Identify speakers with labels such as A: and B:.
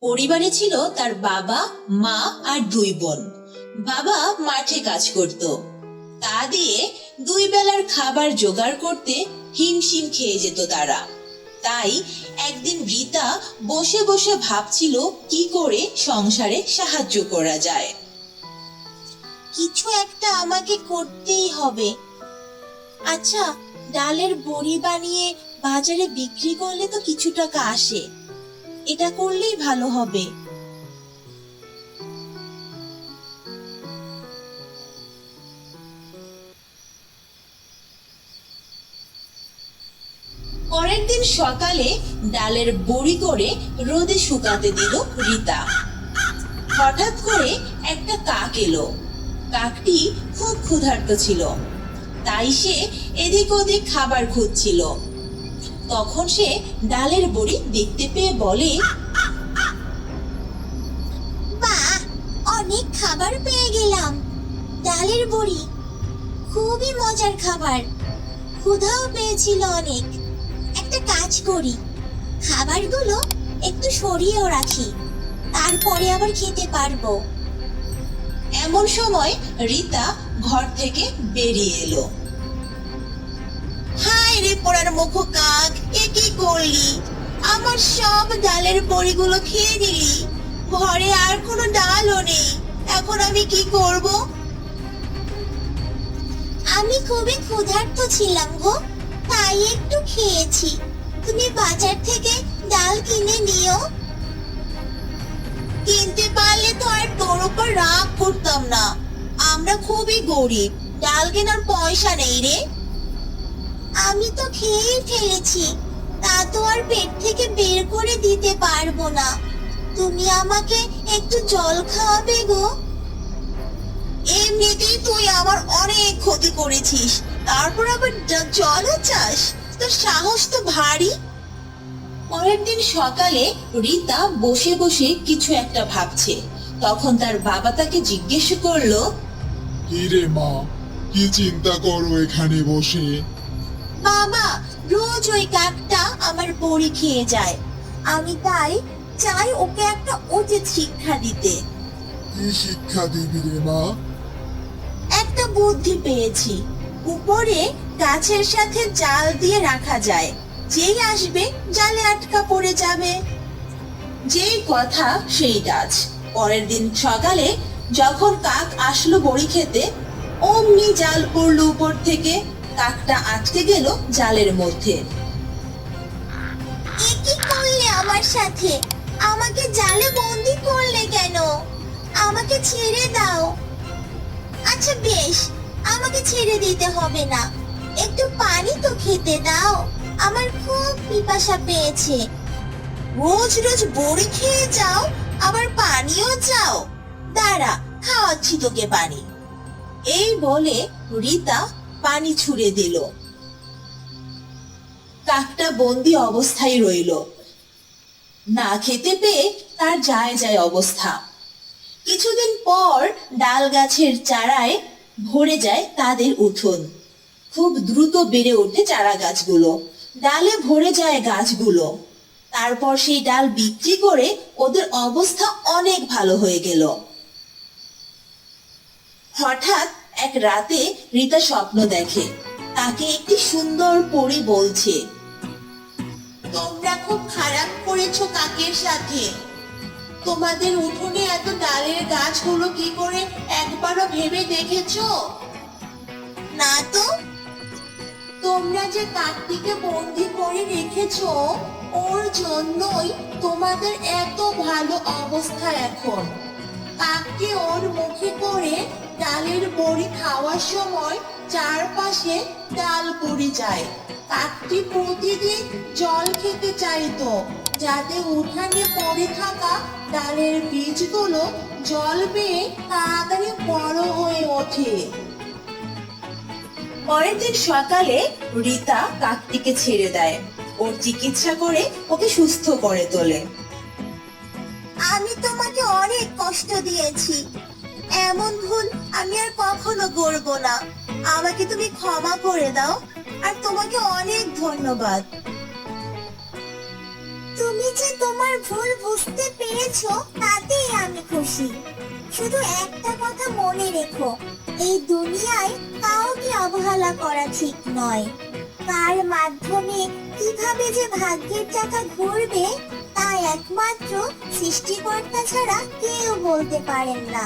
A: পরিবারে ছিল তার বাবা, মা আর দুই বোন। বাবা মাঠে কাজ করত, তা দিয়ে দুই বেলার খাবার জোগাড় করতে হিমশিম খেয়ে যেত তারা। তাই একদিন রীতা বসে বসে ভাবছিল কি করে সংসারে সাহায্য করা যায়। কিছু একটা আমাকে করতেই হবে। আচ্ছা, ডালের বড়ি বানিয়ে বাজারে বিক্রি করলে তো কিছু টাকা আসে, এটা করলেই ভালো হবে। পরের দিন সকালে ডালের বড়ি করে রোদে শুকাতে দিল রীতা। হঠাৎ করে একটা কাক এলো। কাকটি খুব ক্ষুধার্ত ছিল, তাই সে এদিক ওদিক খাবার খুঁজছিল। তখন সে ডালের বড়ি দেখতে পেয়ে বলে, বাহ, অনেক খাবার পেয়ে গেলাম। ডালের বড়ি খুবই মজার খাবার, ক্ষুধাও পেয়েছিল অনেক। একটা কাজ করি, খাবারগুলো একটু সরিয়েও রাখি, তারপরে আবার খেতে পারবো। এমন সময় রীতা ঘর থেকে বেরিয়ে এলো। হায় রে পোড়ার মুখ কাক, এ কি করলি? আমার সব ডালের বড়িগুলো খেয়ে দিলি। ঘরে আর কোনো ডালও নেই, এখন আমি কি করব? আমি খুবই ক্ষুধার্ত ছিলাম গো, তাই একটু খেয়েছি। তুমি বাজার থেকে ডাল কিনে নিও। কিনতে পারলে তো আর তোর উপর রাগ করতাম না। আমরা খুবই গরিব, ডাল কেনার পয়সা নেই রে। আমি তো খেয়েই ফেলেছি, তা তো আর পেট থেকে বের করে দিতে পারবো না। তুমি আমাকে একটু জল খাওয়াবে গো। এমনিতেই তুই আমার অনেক ক্ষতি করেছিস, তারপর আবার জলও চাস? তোর সাহস তো ভারী। পরের দিন সকালে রীতা বসে বসে কিছু একটা ভাবছে। তখন তার বাবা তাকে জিজ্ঞেস করলো,
B: কি রে মা, কি চিন্তা করো এখানে বসে?
A: বাবা, রোজ ওই কাকটা আমার বড়ি খেয়ে যায়, আমি তাই চাই ওকে একটা উচিত শিক্ষা দিতে।
B: কি শিক্ষা দিবি রে মা?
A: একটা বুদ্ধি পেয়েছি, উপরে গাছের সাথে জাল দিয়ে রাখা যায়, যেই আসবে জালে আটকা পড়ে যাবে। যেই কথা সেই কাজ। পরের দিন সকালে যখন কাক আসলো বড়ি খেতে, অমনি জাল পড়লো উপর থেকে। কাকটা আটকে গেল জালের মধ্যে। এ কি করলে আমার সাথে? আমাকে জালে বন্দি করলে কেন? আমাকে ছেড়ে দাও। আচ্ছা বেশ, আমাকে ছেড়ে দিতে হবে না, একটু পানি তো খেতে দাও, আমার খুব পিপাসা পেয়েছে। রোজ রোজ বড়ি খেয়ে যাও, আবার পানিও চাও? দাঁড়া, খাওয়াচ্ছি তোকে পানি। এই বলে রীতা পানি ছুঁড়ে দিল। কাকটা বন্দি অবস্থায় রইল, না খেতে পেয়ে তার যায় যায় অবস্থা। কিছুদিন পর ডাল গাছের চারায় ভরে যায় তাদের উঠোন। খুব দ্রুত বেড়ে ওঠে চারা গাছগুলো, ডালে ভরে যায় গাছগুলো। তারপর সেই ডাল বিক্রি করে ওদের অবস্থা অনেক ভালো হয়ে গেল। হঠাৎ এক রাতে রীতা স্বপ্ন দেখে, তাকে একটি সুন্দর পরী বলছে, তোমরা খুব খারাপ করেছো কাকের সাথে। তোমাদের উঠোনে এত ডালের গাছ হলো কি করে একবারও ভেবে দেখেছো? না তো। তোমরা যে কাকটিকে বন্দি করে রেখেছো, ওর জন্যই তোমাদের এত ভালো অবস্থা এখন। কাকটি ওর মুখে করে ডালের বড়ি খাওয়ার সময় চারপাশে ডাল পড়ে যায়। কাকটি প্রতিদিন জল খেতে চাইতো, যাতে উঠানে পড়ে থাকা ডালের বীজগুলো জল পেয়ে তাড়াতাড়ি বড় হয়ে ওঠে। পরের দিন সকালে রীতা কাকটিকে ছেড়ে দেয়, ওর চিকিৎসা করে ওকে সুস্থ করে তোলে। আমি তোমাকে অনেক কষ্ট দিয়েছি, এমন ভুল আমি আর কখনো করব না। আমাকে তুমি ক্ষমা করে দাও, আর তোমাকে অনেক ধন্যবাদ। তুমি যে তোমার ভুল বুঝতে পেরেছো
C: করেছো তাতেই আমি খুশি। শুধু একটা কথা মনে রেখো, এই দুনিয়ায় কাউকে অবহেলা করা ঠিক নয়। কার মাধ্যমে কিভাবে যে ভাগ্যের চাকা ঘুরবে তা একমাত্র সৃষ্টিকর্তা ছাড়া কেউ বলতে পারেন না।